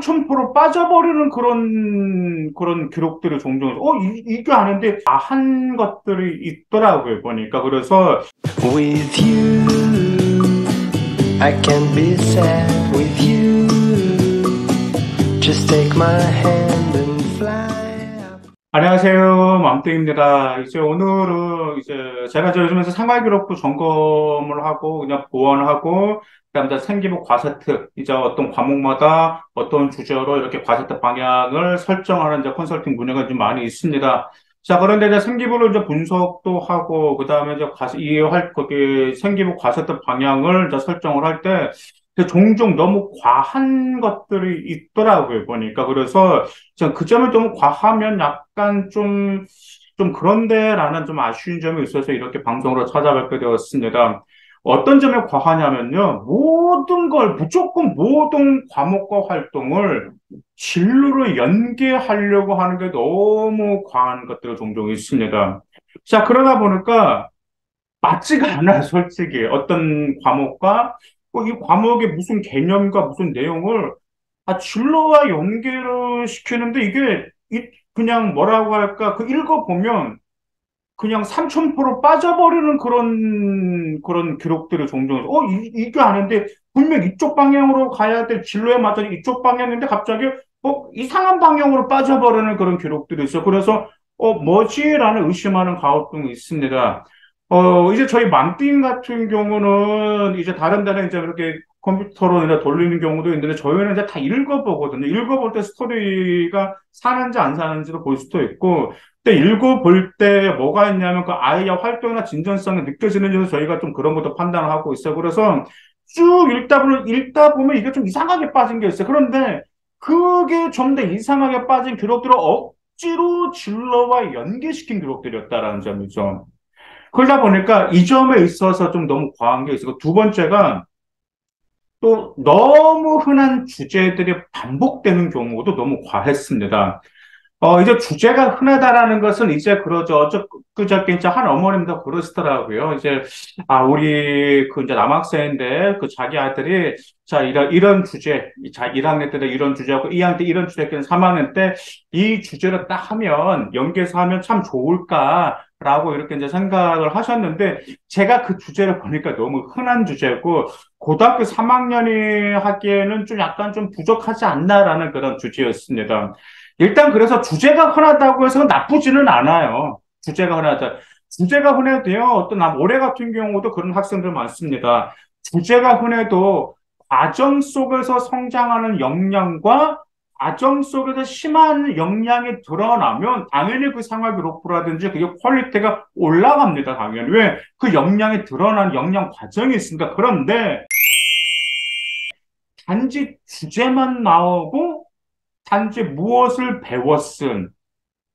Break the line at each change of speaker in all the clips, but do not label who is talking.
3000% 빠져버리는 그런 기록들이 종종, 이게 아닌데, 한 것들이 있더라고요, 보니까. 그래서,
With you, I can be sad with you. Just take my hand and fly up.
안녕하세요. 맘땡입니다. 이제 오늘은 제가 요즘에서 생활기록부 점검을 하고, 그냥 보완하고, 그다음에 생기부 과세특, 이제 어떤 과목마다 어떤 주제로 이렇게 과세특 방향을 설정하는 이제 컨설팅 문의가 좀 많이 있습니다. 자, 그런데 이제 생기부를 이제 분석도 하고, 그다음에 이제 거기 생기부 과세특 방향을 이제 설정을 할 때, 종종 너무 과한 것들이 있더라고요, 보니까. 그래서, 그 점을 좀 과하면 약간 좀 그런데라는 좀 아쉬운 점이 있어서 이렇게 방송으로 찾아뵙게 되었습니다. 어떤 점이 과하냐면요. 무조건 모든 과목과 활동을 진로로 연계하려고 하는 게 너무 과한 것들이 종종 있습니다. 자, 그러다 보니까 맞지가 않아요, 솔직히. 어떤 과목과 이 과목의 무슨 개념과 무슨 내용을 진로와 연계를 시키는데 이게 그냥 뭐라고 할까, 읽어보면 그냥 3000% 빠져버리는 그런 기록들이 종종, 이게 아닌데, 분명 이쪽 방향으로 가야 될 진로에 맞춰서 이쪽 방향인데 갑자기, 이상한 방향으로 빠져버리는 그런 기록들이 있어요. 그래서, 뭐지라는 의심하는 가오뚱이 있습니다. 이제 저희 맘띵 같은 경우는 이제 다른 데는 이제 그렇게 컴퓨터로 이제 돌리는 경우도 있는데 저희는 이제 다 읽어보거든요. 읽어볼 때 스토리가 사는지 안 사는지도 볼 수도 있고, 근데 읽어볼 때 뭐가 있냐면 그 아이의 활동이나 진전성이 느껴지는지도 저희가 좀 그런 것도 판단을 하고 있어요. 그래서 쭉 읽다 보면 이게 좀 이상하게 빠진 게 있어요. 그런데 그게 좀 더 이상하게 빠진 기록들을 억지로 진로와 연계시킨 기록들이었다라는 점이죠. 그러다 보니까 이 점에 있어서 좀 너무 과한 게 있어요. 두 번째가 또 너무 흔한 주제들이 반복되는 경우도 너무 과했습니다. 이제 주제가 흔하다라는 것은 이제 그러죠. 그저께 이제 한 어머님도 그러시더라고요. 우리 이제 남학생인데 자기 아들이 자, 이런 주제, 자, 1학년 때도 이런 주제하고 2학년 때 이런 주제였는 3학년 때 이 주제를 딱 하면, 연계해서 하면 참 좋을까라고 이렇게 이제 생각을 하셨는데 제가 그 주제를 보니까 너무 흔한 주제고 고등학교 3학년이 하기에는 좀 약간 좀 부족하지 않나라는 그런 주제였습니다. 일단 그래서 주제가 흔하다고 해서 나쁘지는 않아요. 주제가 흔하다. 주제가 흔해도요, 올해 같은 경우도 그런 학생들 많습니다. 주제가 흔해도 과정 속에서 성장하는 역량과 과정 속에서 심한 역량이 드러나면 당연히 그 생활기록부라든지 그게 퀄리티가 올라갑니다, 당연히. 왜? 그 역량이 드러나는 역량 과정이 있으니까. 그런데 단지 주제만 나오고 단지 무엇을 배웠음,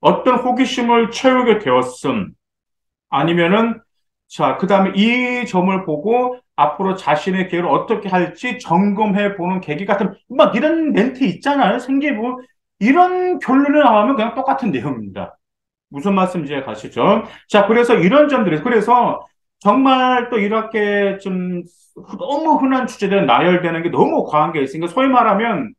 어떤 호기심을 채우게 되었음, 아니면은, 자, 그 다음에 이 점을 보고 앞으로 자신의 계획을 어떻게 할지 점검해 보는 계기 같은, 막 이런 멘트 있잖아요. 생기부. 이런 결론이 나오면 그냥 똑같은 내용입니다. 무슨 말씀인지 가시죠? 자, 그래서 이런 점들이, 그래서 정말 또 이렇게 좀 너무 흔한 주제들은 나열되는 게 너무 과한 게 있으니까 소위 말하면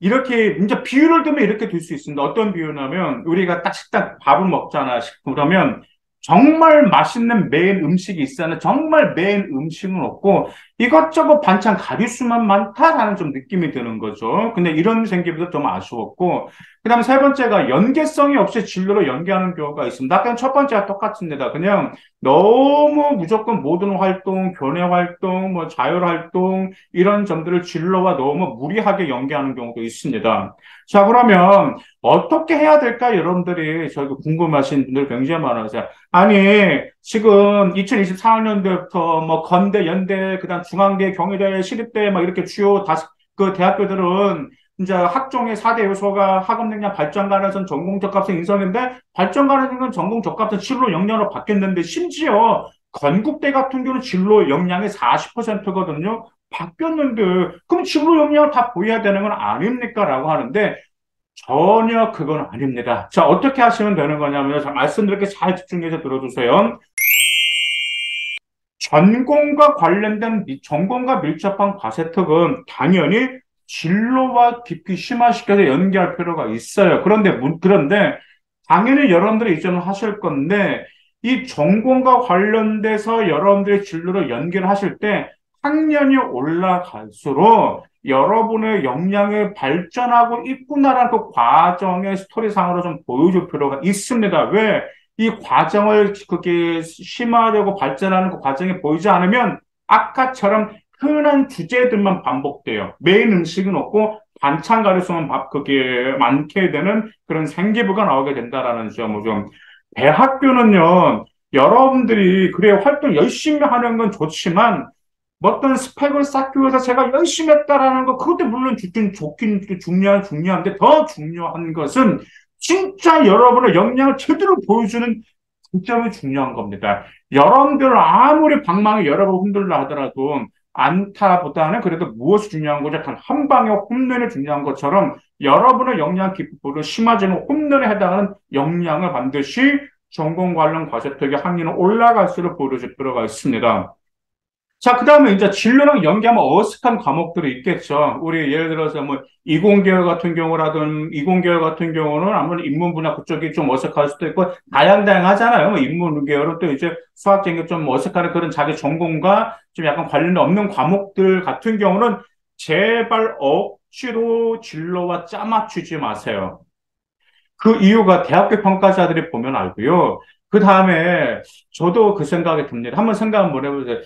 이렇게 이제 비유를 들면 이렇게 들 수 있습니다. 어떤 비유냐면 우리가 딱 식당 밥을 먹잖아. 그러면 정말 맛있는 메인 음식이 있어야 정말 메인 음식은 없고 이것저것 반찬 가짓수만 많다라는 좀 느낌이 드는 거죠. 근데 이런 생기부터 좀 아쉬웠고, 그다음에 세 번째가 연계성이 없이 진로로 연계하는 경우가 있습니다. 아까 첫 번째와 똑같습니다. 그냥 너무 무조건 모든 활동, 교내 활동, 뭐 자율 활동 이런 점들을 진로와 너무 무리하게 연계하는 경우도 있습니다. 자, 그러면 어떻게 해야 될까? 여러분들이 저희 궁금하신 분들 굉장히 많아서. 아니, 지금 2024학년도부터 뭐 건대, 연대, 그다음 중앙대, 경희대, 시립대 막 이렇게 주요 그 대학교들은 이제 학종의 4대 요소가 학업 능력 발전 가능성, 전공 적합성 인성인데 발전 가능성은 전공 적합성 진로 역량으로 바뀌었는데 심지어 건국대 같은 경우는 진로 역량이 40%거든요. 바뀌었는데 그럼 진로 역량을 다 보여야 되는 건 아닙니까? 라고 하는데 전혀 그건 아닙니다. 자, 어떻게 하시면 되는 거냐면, 자, 말씀드릴게 잘 집중해서 들어주세요. 전공과 밀접한 과세특은 당연히 진로와 깊이 심화시켜서 연계할 필요가 있어요. 그런데 당연히 여러분들이 이전을 하실 건데, 이 전공과 관련돼서 여러분들의 진로를 연계를 하실 때 학년이 올라갈수록 여러분의 역량이 발전하고 있구나라는 그 과정의 스토리상으로 좀 보여줄 필요가 있습니다. 왜? 이 과정을 그게 심화되고 발전하는 그 과정이 보이지 않으면 아까처럼 흔한 주제들만 반복돼요. 메인 음식은 없고 반찬 가려서만 그게 많게 되는 그런 생기부가 나오게 된다라는 점을 좀 대학교는요, 여러분들이 그래 활동 열심히 하는 건 좋지만 어떤 스펙을 쌓기 위해서 제가 열심히 했다라는 거 그것도 물론 좋긴 중요한데 더 중요한 것은 진짜 여러분의 역량을 제대로 보여주는 중점이 중요한 겁니다. 여러분들 아무리 방망이 여러 번 흔들려 하더라도 안타보다는 그래도 무엇이 중요한 거죠? 단 한 방의 홈런이 중요한 것처럼 여러분의 역량 기법으로 심화되는 홈런에 해당하는 역량을 반드시 전공 관련 과제톡의 학년은 올라갈수록 보여줄 필요가 있습니다. 자, 그 다음에 이제 진로랑 연계하면 어색한 과목들이 있겠죠. 우리 예를 들어서 뭐 이공계열 같은 경우는 아무래도 인문 분야 그쪽이 좀 어색할 수도 있고 다양하잖아요. 뭐 인문 계열은 또 이제 수학적인 게 좀 어색한 그런 자기 전공과 좀 약간 관련 없는 과목들 같은 경우는 제발 억지로 진로와 짜맞추지 마세요. 그 이유가 대학교 평가자들이 보면 알고요. 그 다음에 저도 그 생각이 듭니다. 한번 생각 한번 해보세요.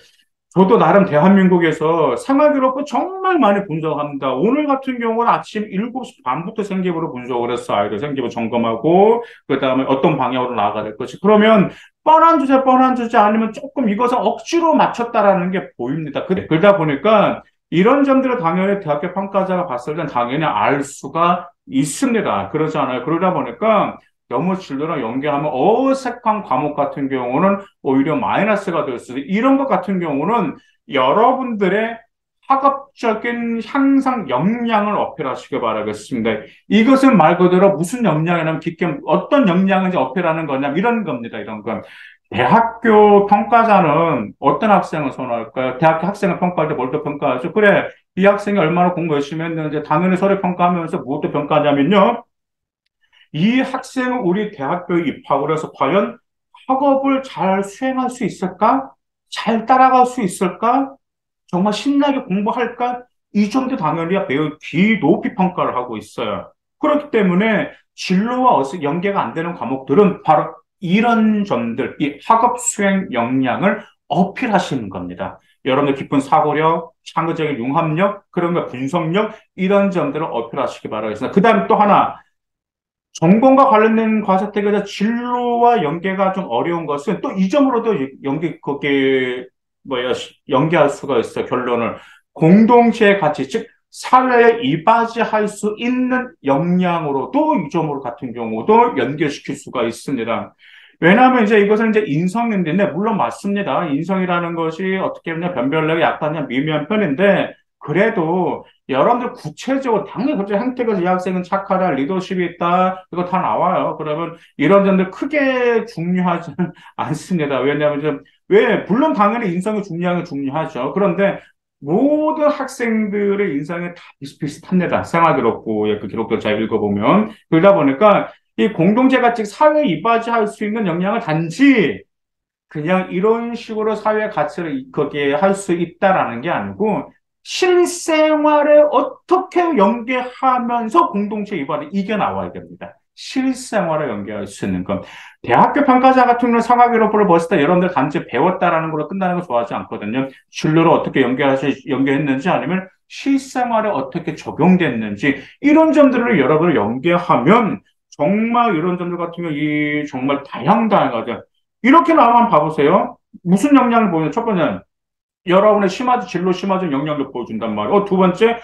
저도 나름 대한민국에서 생활기록부 정말 많이 분석합니다. 오늘 같은 경우는 아침 7시 반부터 생기부로 분석을 했어. 아이들 생기부 점검하고, 그 다음에 어떤 방향으로 나아가야 될 것이. 그러면 뻔한 주제 아니면 조금 이것을 억지로 맞췄다라는 게 보입니다. 그러다 보니까 이런 점들을 당연히 대학교 평가자가 봤을 땐 당연히 알 수가 있습니다. 그러지 않아요? 그러다 보니까 너무 진로랑 연계하면 어색한 과목 같은 경우는 오히려 마이너스가 될 수도 있고, 이런 것 같은 경우는 여러분들의 학업적인 향상 역량을 어필하시길 바라겠습니다. 이것은 말 그대로 무슨 역량이냐면 깊게 어떤 역량인지 어필하는 거냐 이런 겁니다. 이런 건. 대학교 평가자는 어떤 학생을 선호할까요? 대학교 학생을 평가할 때 뭘 더 평가하죠? 그래, 이 학생이 얼마나 공부 열심히 했는지 당연히 서류 평가하면서 무엇도 평가하냐면요. 이 학생은 우리 대학교에 입학을 해서 과연 학업을 잘 수행할 수 있을까? 잘 따라갈 수 있을까? 정말 신나게 공부할까? 이 점도 당연히 매우 귀 높이 평가를 하고 있어요. 그렇기 때문에 진로와 연계가 안 되는 과목들은 바로 이런 점들, 이 학업 수행 역량을 어필하시는 겁니다. 여러분의 깊은 사고력, 창의적인 융합력, 그런 거 분석력, 이런 점들을 어필하시기 바라겠습니다. 그 다음 또 하나, 전공과 관련된 과제택에서 진로와 연계가 좀 어려운 것은 또 이 점으로도 그게, 연계할 수가 있어요, 결론을. 공동체의 가치, 즉, 사회에 이바지할 수 있는 역량으로도 이 점으로 같은 경우도 연결시킬 수가 있습니다. 왜냐하면 이제 이것은 이제 인성인데, 물론 맞습니다. 인성이라는 것이 어떻게 보면 변별력이 약간 그냥 미미한 편인데, 그래도 여러분들 구체적으로 당연히 그렇죠. 행태가 이 학생은 착하다, 리더십이 있다, 이거 다 나와요. 그러면 이런 점들 크게 중요하지 않습니다. 왜냐하면 물론 당연히 인성이 중요하죠. 그런데 모든 학생들의 인상이 다 비슷비슷합니다. 생활기록부의 그 기록들 잘 읽어보면. 그러다 보니까 이 공동체가 즉 사회에 이바지할 수 있는 역량을 단지 그냥 이런 식으로 사회 가치를 거기에 할 수 있다라는 게 아니고 실생활에 어떻게 연계하면서 공동체 이바를 이겨 나와야 됩니다. 실생활에 연계할 수 있는 건. 대학교 평가자 같은 경우는 상하기록부를 봤을 때 여러분들 단지 배웠다라는 걸로 끝나는 거 좋아하지 않거든요. 진로를 어떻게 연계했는지 아니면 실생활에 어떻게 적용됐는지 이런 점들을 여러분을 연계하면 정말 이런 점들 같은 경우 이 정말 다양하죠. 이렇게 나오면 봐보세요. 무슨 역량을 보여요? 첫 번째는 여러분의 진로 심화적 역량을 보여준단 말이에요. 두 번째,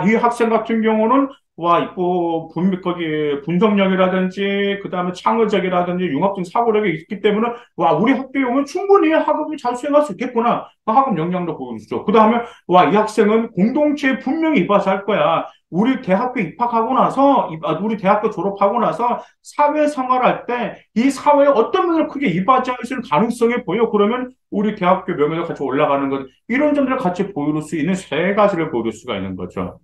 이 학생 같은 경우는, 거기 분석력이라든지, 그 다음에 창의적이라든지, 융합적 사고력이 있기 때문에, 우리 학교에 오면 충분히 학업을 잘 수행할 수 있겠구나. 그 학업 역량도 보여주죠. 그 다음에, 이 학생은 공동체에 분명히 이바지할 거야. 우리 대학교 졸업하고 나서 사회생활할 때 이 사회에 어떤 면을 크게 이바지할 수 있는 가능성이 보여. 그러면 우리 대학교 명예가 같이 올라가는 것, 이런 점들을 같이 보여줄 수 있는 세 가지를 보여줄 수가 있는 거죠.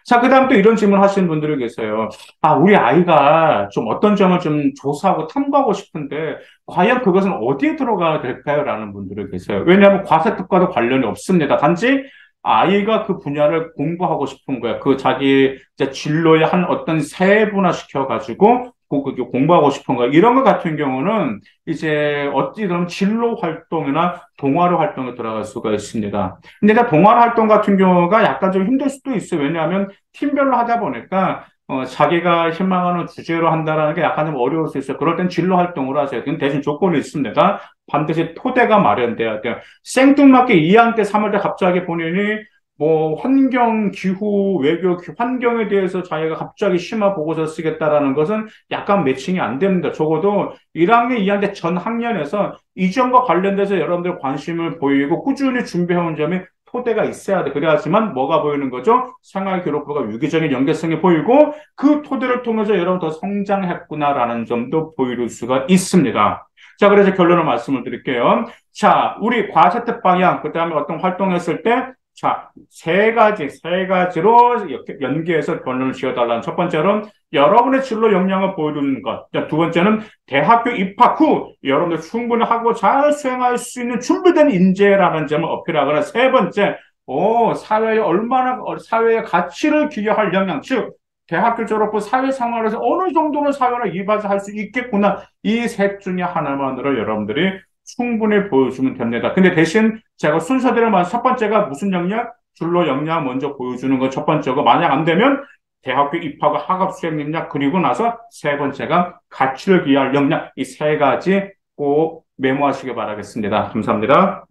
자, 그 다음 또 이런 질문 하시는 분들이 계세요. 아, 우리 아이가 좀 어떤 점을 좀 조사하고 탐구하고 싶은데, 과연 그것은 어디에 들어가야 될까요? 라는 분들이 계세요. 왜냐하면 과세특과도 관련이 없습니다. 단지 아이가 그 분야를 공부하고 싶은 거야. 그 자기 이제 진로의 한 어떤 세분화 시켜가지고 그게 공부하고 싶은 거야. 이런 것 같은 경우는 이제 어찌든 진로 활동이나 동아리 활동에 들어갈 수가 있습니다. 근데 이제 동아리 활동 같은 경우가 약간 좀 힘들 수도 있어요. 왜냐하면 팀별로 하다 보니까 자기가 희망하는 주제로 한다라는 게 약간 좀 어려울 수 있어요. 그럴 땐 진로 활동으로 하세요. 근데 대신 조건이 있습니다. 반드시 토대가 마련돼야 돼요. 생뚱맞게 2학년 때, 3월 때 갑자기 본인이 뭐 환경, 기후, 외교, 환경에 대해서 자기가 갑자기 심화 보고서 쓰겠다라는 것은 약간 매칭이 안 됩니다. 적어도 1학년, 2학년 때 전 학년에서 이점과 관련돼서 여러분들 관심을 보이고 꾸준히 준비해온 점이 토대가 있어야 돼. 그래야지만 뭐가 보이는 거죠? 생활기록부가 유기적인 연계성이 보이고 그 토대를 통해서 여러분 더 성장했구나라는 점도 보일 수가 있습니다. 자, 그래서 결론을 말씀을 드릴게요. 자, 우리 과세특 방향, 그 다음에 어떤 활동했을 때 자, 세 가지로 연계해서 결론을 지어달라는 첫 번째로는 여러분의 진로 역량을 보여주는 것. 자, 두 번째는 대학교 입학 후 여러분들 충분히 하고 잘 수행할 수 있는 준비된 인재라는 점을 어필하거나 세 번째, 사회의 가치를 기여할 역량, 즉, 대학교 졸업 후 사회생활에서 어느 정도는 사회를 이바지할 수 있겠구나. 이 셋 중에 하나만으로 여러분들이 충분히 보여주면 됩니다. 근데 대신 제가 순서대로 말한 첫 번째가 무슨 역량? 진로 역량 먼저 보여주는 거 첫 번째고, 만약 안 되면 대학교 입학과 학업 수행 역량, 그리고 나서 세 번째가 가치를 기여할 역량, 이 세 가지 꼭 메모하시기 바라겠습니다. 감사합니다.